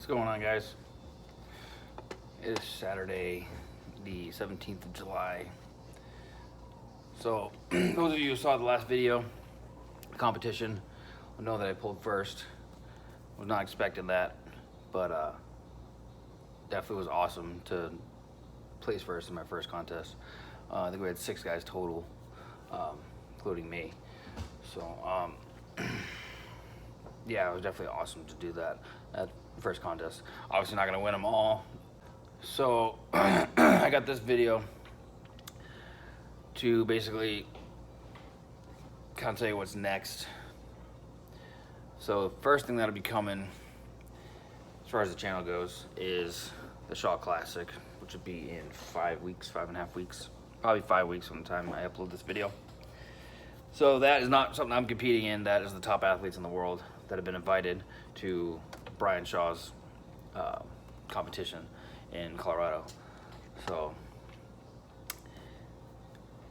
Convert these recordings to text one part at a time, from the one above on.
What's going on, guys? It is Saturday, the 17th of July. So, those of you who saw the last video, competition, will know that I pulled first. Was not expecting that, but definitely was awesome to place first in my first contest. I think we had 6 guys total, including me. So, yeah, it was definitely awesome to do that at first contest. Obviously not gonna win them all. So I got this video to basically kind of tell you what's next. So the first thing that'll be coming, as far as the channel goes, is the Shaw Classic, which will be in 5 weeks, 5.5 weeks, probably 5 weeks from the time I upload this video. So that is not something I'm competing in. That is the top athletes in the world that have been invited to Brian Shaw's competition in Colorado. So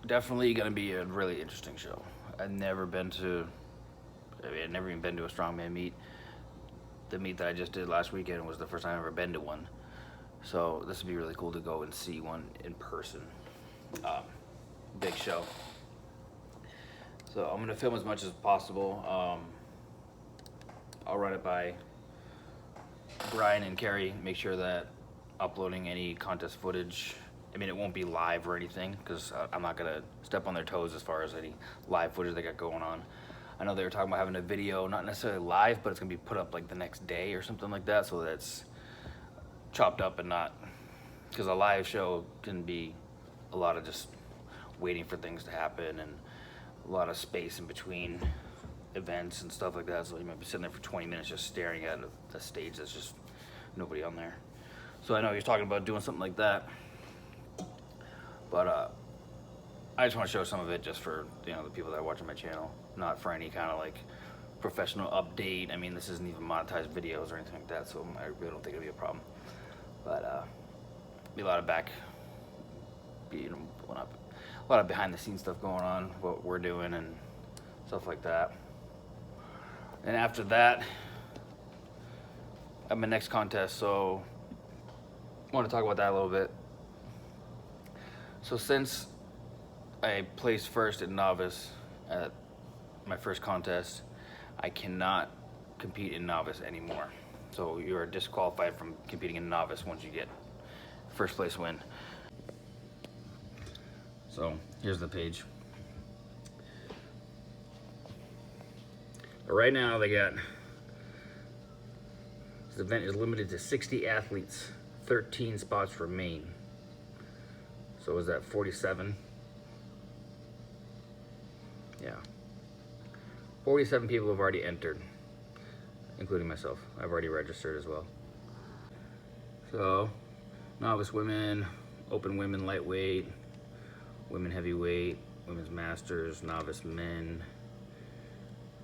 definitely gonna be a really interesting show. I've never been to, I've never even been to a strongman meet. The meet that I just did last weekend was the first time I've ever been to one. So this would be really cool to go and see one in person. Big show. So I'm gonna film as much as possible. I'll run it by Brian and Carrie, make sure that uploading any contest footage, I mean, it won't be live or anything, because I'm not gonna step on their toes as far as any live footage they got going on. I know they were talking about having a video, not necessarily live, but it's gonna be put up like the next day or something like that, so that it's chopped up and not, because a live show can be a lot of just waiting for things to happen and a lot of space in between events and stuff like that, so you might be sitting there for 20 minutes just staring at the stage that's just nobody on there. So I know he's talking about doing something like that, but I just want to show some of it just for, you know, the people that are watching my channel, not for any kind of like professional update. I mean, this isn't even monetized videos or anything like that, so I really don't think it'll be a problem. But be a lot of a lot of behind the scenes stuff going on, what we're doing and stuff like that. And after that, at my next contest, so I want to talk about that a little bit. So since I placed first in novice at my first contest, I cannot compete in novice anymore. So you are disqualified from competing in novice once you get first place win. So here's the page. But right now they got, this event is limited to 60 athletes, 13 spots remain. So is that 47? Yeah. 47 people have already entered, including myself. I've already registered as well. So, novice women, open women lightweight, women heavyweight, women's masters, novice men,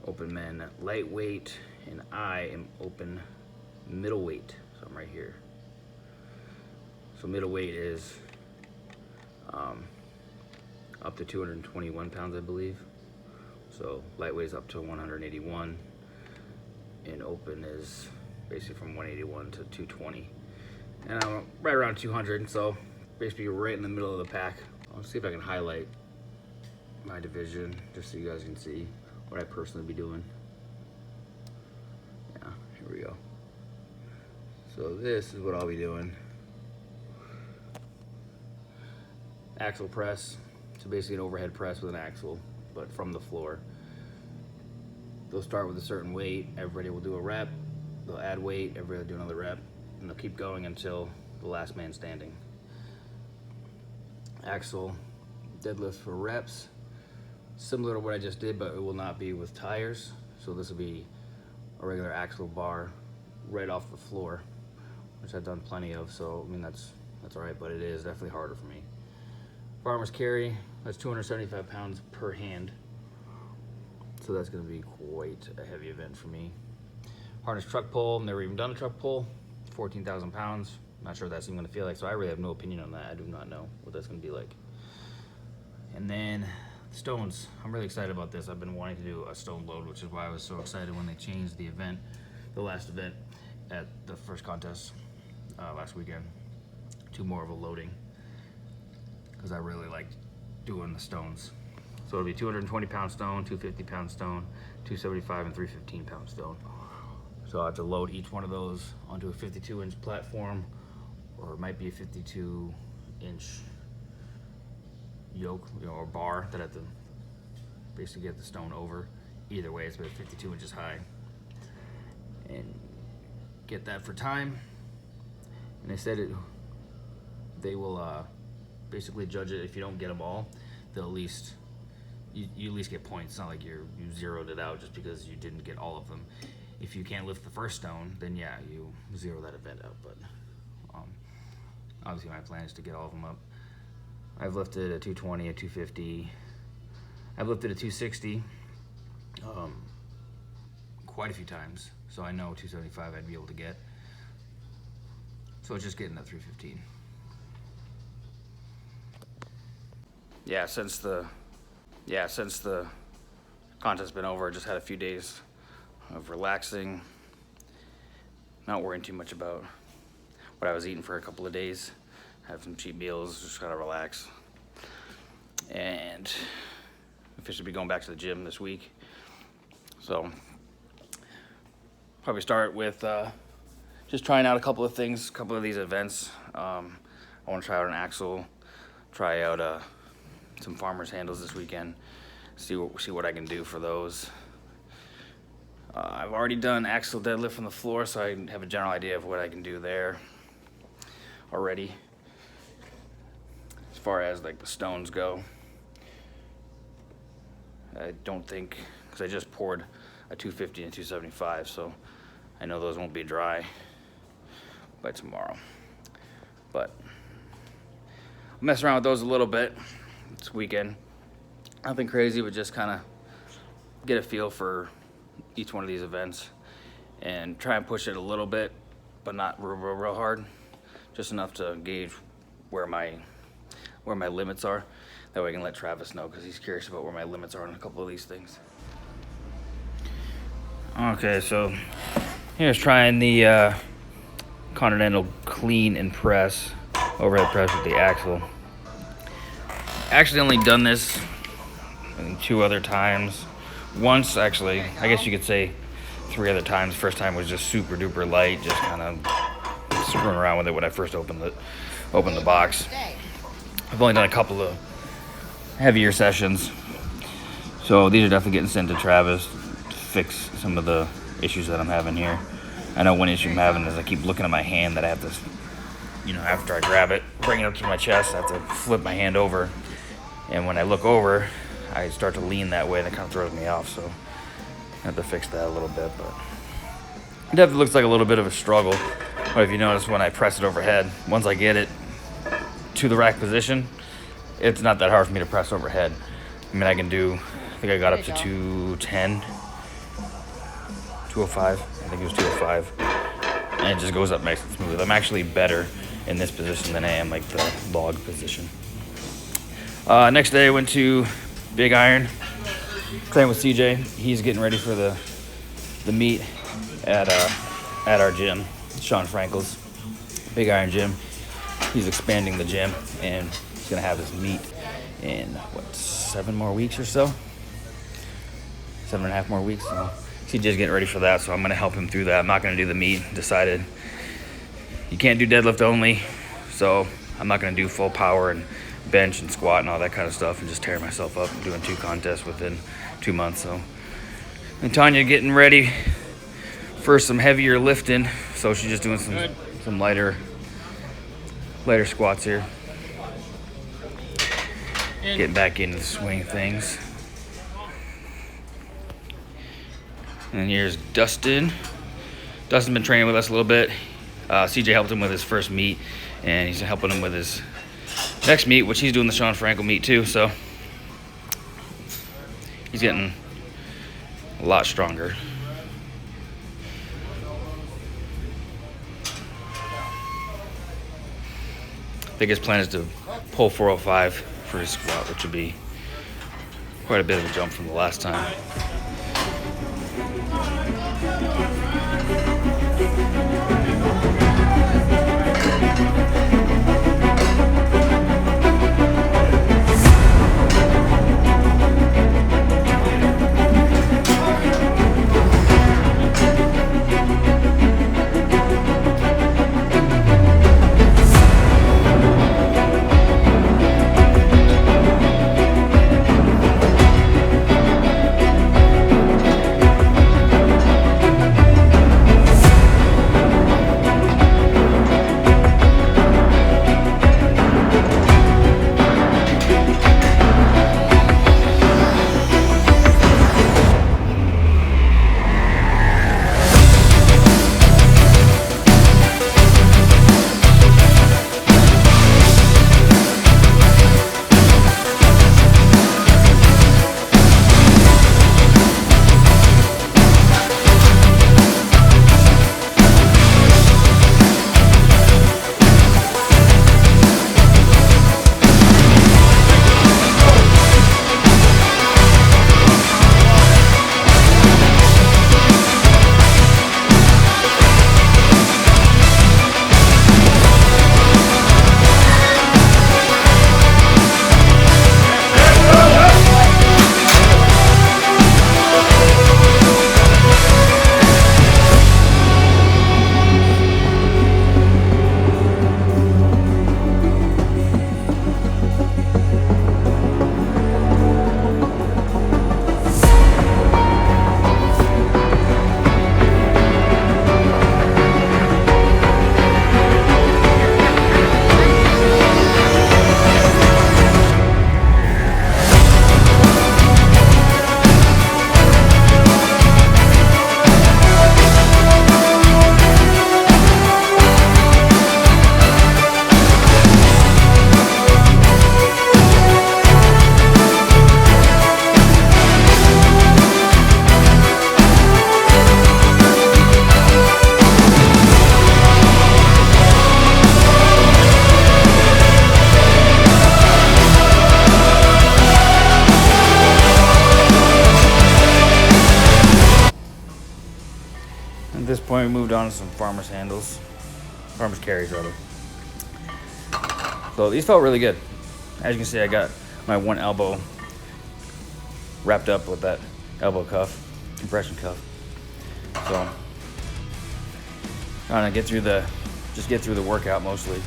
open men lightweight, and I am open middleweight, so I'm right here. So middleweight is up to 221 pounds, I believe. So lightweight is up to 181, and open is basically from 181 to 220. And I'm right around 200, so basically right in the middle of the pack. I'll see if I can highlight my division just so you guys can see what I personally be doing. Yeah, here we go. So this is what I'll be doing. Axle press, so basically an overhead press with an axle, but from the floor. They'll start with a certain weight, everybody will do a rep, they'll add weight, everybody will do another rep, and they'll keep going until the last man standing. Axle deadlift for reps, similar to what I just did, but it will not be with tires. So this will be a regular axle bar right off the floor, which I've done plenty of, so I mean that's all right, but it is definitely harder for me. Farmer's carry, that's 275 pounds per hand, so that's going to be quite a heavy event for me. Harness truck pull, never even done a truck pull, 14,000 pounds. Not sure what that's even going to feel like, so I really have no opinion on that. I do not know what that's going to be like. And then stones, I'm really excited about this. I've been wanting to do a stone load, which is why I was so excited when they changed the event, the last event. at the first contest last weekend. 2 more of a loading because I really like doing the stones. So it'll be 220-pound stone, 250-pound stone, 275 and 315-pound stone. So I have to load each one of those onto a 52-inch platform, or it might be a 52-inch yoke, or bar that I have to basically get the stone over. Either way, it's about 52 inches high. And get that for time. And they said they will basically judge it. If you don't get them all, they'll at least you at least get points. It's not like you zeroed it out just because you didn't get all of them. If you can't lift the first stone, then yeah, you zero that event out. But obviously my plan is to get all of them up. I've lifted a 220, a 250. I've lifted a 260 quite a few times, so I know 275 I'd be able to get. So it's just getting that 315. Yeah, since the contest's been over, I just had a few days of relaxing, not worrying too much about what I was eating for a couple of days. Have some cheap meals, just gotta relax. And officially be going back to the gym this week. So probably start with just trying out a couple of things, a couple of these events. I want to try out an axle, try out some farmer's handles this weekend, see what I can do for those. I've already done axle deadlift from the floor, so I have a general idea of what I can do there already. As far as like the stones go, I don't think, because I just poured a 250 and 275, so I know those won't be dry by tomorrow. But I'll mess around with those a little bit this weekend. Nothing crazy, but just kind of get a feel for each one of these events and try and push it a little bit, but not real hard. Just enough to gauge where my limits are. That way I can let Travis know, because he's curious about where my limits are on a couple of these things. Okay, so here's trying the Continental clean and press, overhead press with the axle. Actually only done this I think 2 other times. Once, actually, I guess you could say 3 other times. First time was just super duper light, just kind of screwing around with it when I first opened the box. I've only done a couple of heavier sessions, so these are definitely getting sent to Travis to fix some of the issues that I'm having here. I know one issue I'm having is I keep looking at my hand, that I have to, after I grab it, bring it up to my chest, I have to flip my hand over, and when I look over, I start to lean that way, and it kind of throws me off, so I have to fix that a little bit. But it definitely looks like a little bit of a struggle. But if you notice, when I press it overhead, once I get it to the rack position, it's not that hard for me to press overhead. I mean, I think I got up to 210, 205, I think it was 205, and it just goes up nice and smooth. I'm actually better in this position than I am like the log position. Next day I went to Big Iron, trained with CJ. He's getting ready for the meet at our gym, Sean Frankel's Big Iron gym. He's expanding the gym, and he's gonna have his meet in 7 more weeks or so, 7.5 more weeks. So CJ's getting ready for that, so I'm gonna help him through that. I'm not gonna do the meet. Decided you can't do deadlift only, so I'm not gonna do full power and bench and squat and all that kind of stuff and just tear myself up. I'm doing 2 contests within 2 months. So, and Tanya getting ready for some heavier lifting, so she's just doing some lighter squats here, getting back into the swing of things. And here's Dustin. Dustin's been training with us a little bit. CJ helped him with his first meet, and he's helping him with his next meet, which he's doing the Sean Frankel meet too, so he's getting a lot stronger. I think his plan is to pull 405 for his squat, which would be quite a bit of a jump from the last time. point, we moved on to some farmer's handles. Farmer's carries, rather. So these felt really good. As you can see, I got my one elbow wrapped up with that elbow cuff, compression cuff. So trying to just get through the workout mostly.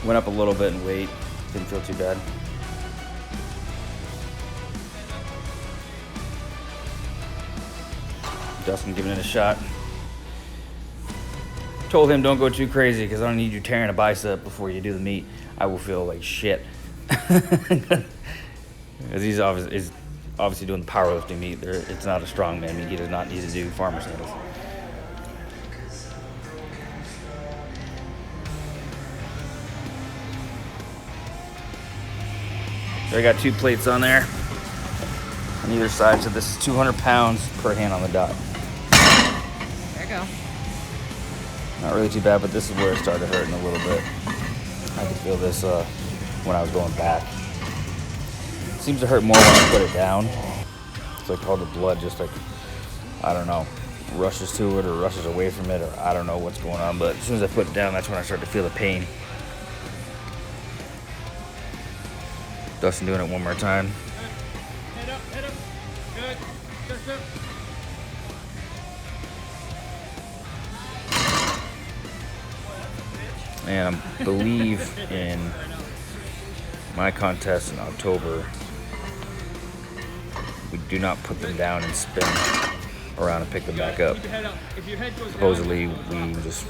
Went up a little bit in weight, didn't feel too bad. Dustin giving it a shot. Told him don't go too crazy because I don't need you tearing a bicep before you do the meet. I will feel like shit. Because he's obviously doing the powerlifting meet. It's not a strongman meet. He does not need to do farmer's handles. So I got 2 plates on there on either side. So this is 200 pounds per hand on the dot. There you go. Not really too bad, but this is where it started hurting a little bit. I could feel this when I was going back. It seems to hurt more when I put it down. It's like all the blood just like, I don't know, rushes to it or rushes away from it, or I don't know what's going on. But as soon as I put it down, that's when I start to feel the pain. Dustin doing it one more time. Head up, head up. Good. Just up. And I believe in my contest in October, we do not put them down and spin around and pick them back up. Supposedly, we just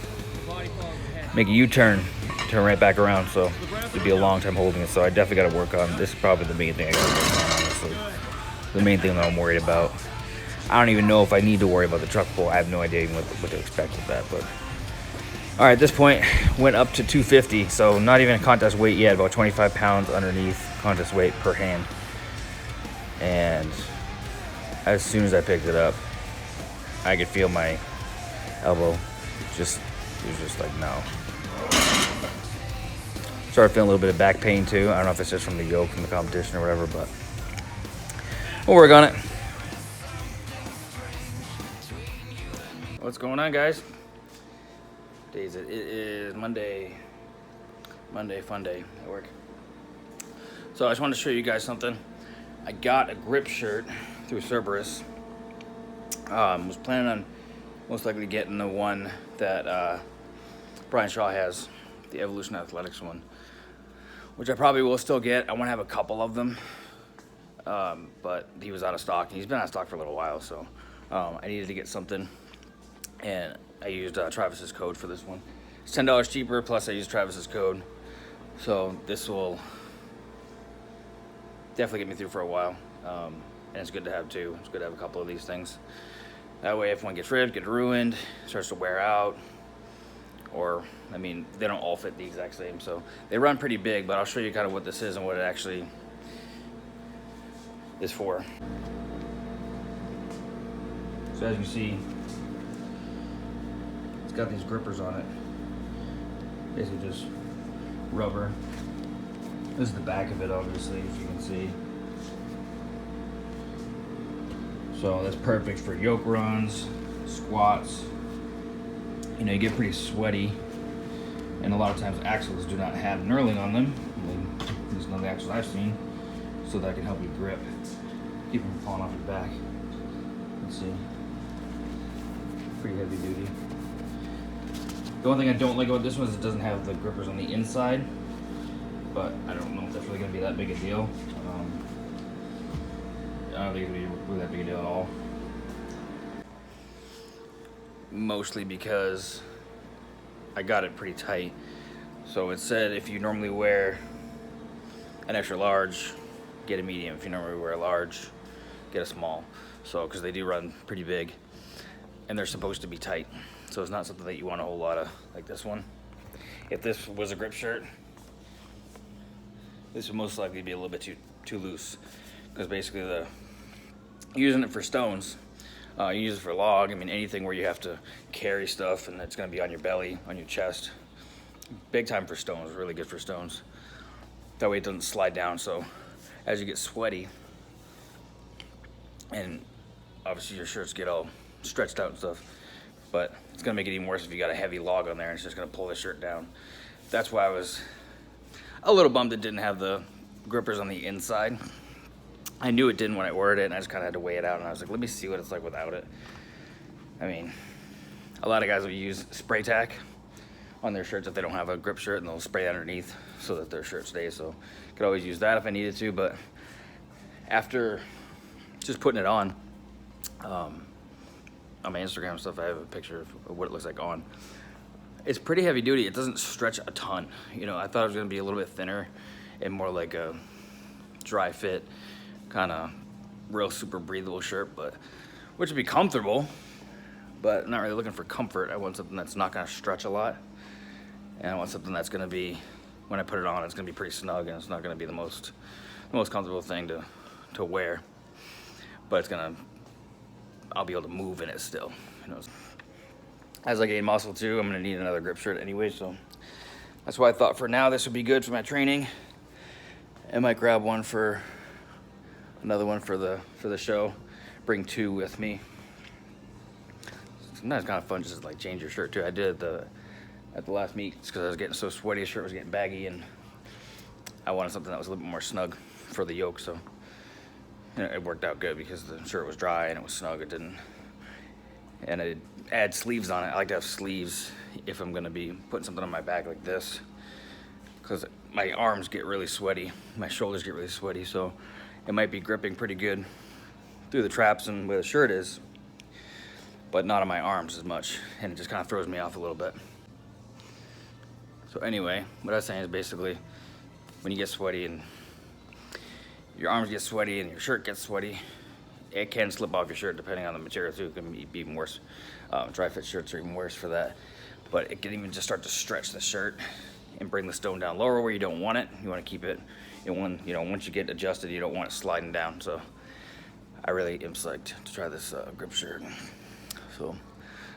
make a U-turn, turn right back around, so it'd be a long time holding it. So I definitely got to work on this. Is probably the main thing I got to work on, honestly. The main thing that I'm worried about. I don't even know if I need to worry about the truck pull. I have no idea even what to expect with that, but. All right, at this point, went up to 250, so not even a contest weight yet, about 25 pounds underneath contest weight per hand. And as soon as I picked it up, I could feel my elbow it was just like, no. Started feeling a little bit of back pain too. I don't know if it's just from the yoke from the competition or whatever, but we'll work on it. What's going on, guys? Days it is Monday fun day at work. So I just wanted to show you guys something. I got a grip shirt through Cerberus. Was planning on most likely getting the one that Brian Shaw has, the Evolution Athletics one, which I probably will still get. I want to have a couple of them, but he was out of stock. He's been out of stock for a little while, so I needed to get something, and I used Travis's code for this one. It's $10 cheaper, plus I used Travis's code. So this will definitely get me through for a while. And it's good to have too. It's good to have a couple of these things. That way if one gets ripped, gets ruined, starts to wear out, or, I mean, they don't all fit the exact same. So they run pretty big, but I'll show you kind of what this is and what it actually is for. So as you see, got these grippers on it. Basically just rubber. This is the back of it, obviously, if you can see. So that's perfect for yoke runs, squats. You know, you get pretty sweaty, and a lot of times axles do not have knurling on them. At least none of the axles I've seen, so that can help you grip, keep them from falling off your back. Let's see. Pretty heavy duty. The only thing I don't like about this one is it doesn't have the grippers on the inside, but I don't know if that's really going to be that big a deal. I don't think it's going to be really that big a deal at all. Mostly because I got it pretty tight. So it said if you normally wear an extra large, get a medium. If you normally wear a large, get a small. So, because they do run pretty big, and they're supposed to be tight. So it's not something that you want a whole lot of, like this one. If this was a grip shirt, this would most likely be a little bit too loose, because basically using it for stones, you use it for log. I mean, anything where you have to carry stuff and it's going to be on your belly, on your chest. Big time for stones. Really good for stones. That way it doesn't slide down. So as you get sweaty, and obviously your shirts get all stretched out and stuff. But it's gonna make it even worse if you got a heavy log on there and it's just gonna pull the shirt down. That's why I was a little bummed it didn't have the grippers on the inside. I knew it didn't when I ordered it, and I just kind of had to weigh it out, and I was like, let me see what it's like without it. I mean, a lot of guys will use spray tack on their shirts if they don't have a grip shirt, and they'll spray underneath so that their shirt stays. So I could always use that if I needed to, but after just putting it on my Instagram and stuff, I have a picture of what it looks like on. It's pretty heavy duty. It doesn't stretch a ton. You know, I thought it was gonna be a little bit thinner and more like a dry fit, kind of real super breathable shirt, but which would be comfortable, but I'm not really looking for comfort. I want something that's not gonna stretch a lot, and I want something that's gonna be, when I put it on, it's gonna be pretty snug, and it's not gonna be the most comfortable thing to wear, but I'll be able to move in it still. You know, as I gain muscle too, I'm gonna need another grip shirt anyway, so that's why I thought for now this would be good for my training. I might grab another one for the show. Bring two with me. Sometimes it's kind of fun just to like change your shirt too. I did at the last meet because I was getting so sweaty. The shirt was getting baggy, and I wanted something that was a little bit more snug for the yoke. So you know, it worked out good because the shirt was dry and it was snug. It didn't, and I add sleeves on it. I like to have sleeves if I'm gonna be putting something on my back like this, because my arms get really sweaty, my shoulders get really sweaty, so it might be gripping pretty good through the traps and where the shirt is, but not on my arms as much, and it just kind of throws me off a little bit. So anyway, what I was saying is basically, when you get sweaty and your arms get sweaty and your shirt gets sweaty, it can slip off your shirt depending on the material too. It can be even worse. Dry fit shirts are even worse for that, but it can even just start to stretch the shirt and bring the stone down lower where you don't want it. You want to keep it in one, you know, once you get adjusted, you don't want it sliding down. So I really am psyched to try this grip shirt. So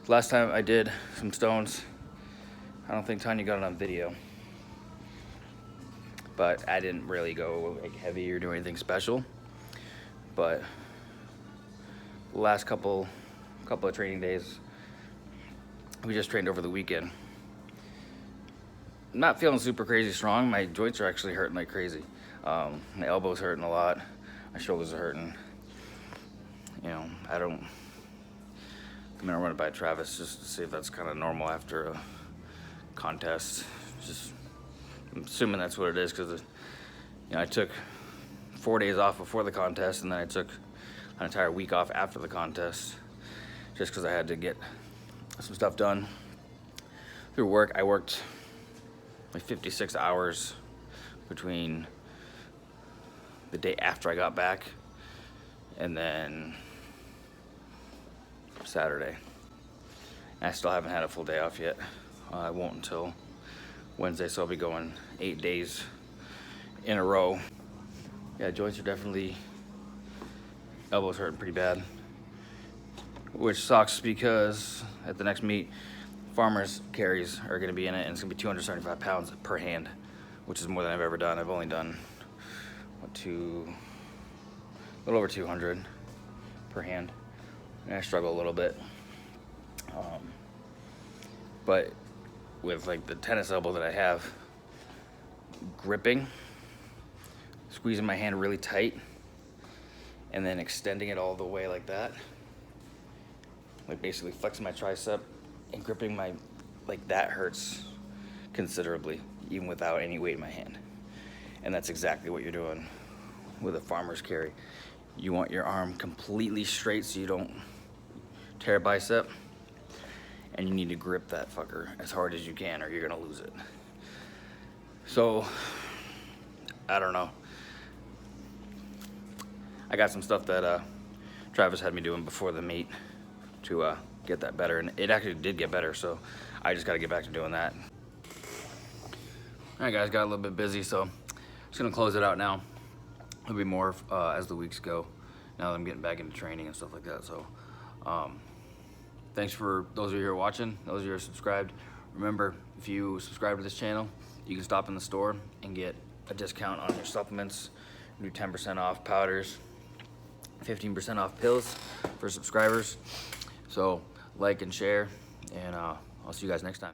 last time I did some stones, I don't think Tanya got it on video, but I didn't really go like heavy or do anything special. But the last couple of training days, we just trained over the weekend. I'm not feeling super crazy strong. My joints are actually hurting like crazy. My elbow's hurting a lot. My shoulders are hurting. You know, I'm gonna run it by Travis just to see if that's kind of normal after a contest. I'm assuming that's what it is, because you know, I took 4 days off before the contest, and then I took an entire week off after the contest, just because I had to get some stuff done through work. I worked like 56 hours between the day after I got back and then Saturday. And I still haven't had a full day off yet. I won't until Wednesday, so I'll be going 8 days in a row. Yeah, joints are definitely, elbows hurting pretty bad, which sucks because at the next meet, farmers carries are gonna be in it, and it's gonna be 275 pounds per hand, which is more than I've ever done. I've only done, a little over 200 per hand, and I struggle a little bit. But with like the tennis elbow that I have, gripping, squeezing my hand really tight, and then extending it all the way like that, like basically flexing my tricep and gripping like that hurts considerably, even without any weight in my hand. And that's exactly what you're doing with a farmer's carry. You want your arm completely straight so you don't tear a bicep, and you need to grip that fucker as hard as you can or you're gonna lose it. So, I don't know. I got some stuff that Travis had me doing before the meet to get that better, and it actually did get better, so I just gotta get back to doing that. All right guys, got a little bit busy, so I'm just gonna close it out now. There'll be more as the weeks go, now that I'm getting back into training and stuff like that. So thanks for those of you who are watching, those of you who are subscribed. Remember, if you subscribe to this channel, you can stop in the store and get a discount on your supplements. Do 10% off powders, 15% off pills for subscribers. So like and share, and I'll see you guys next time.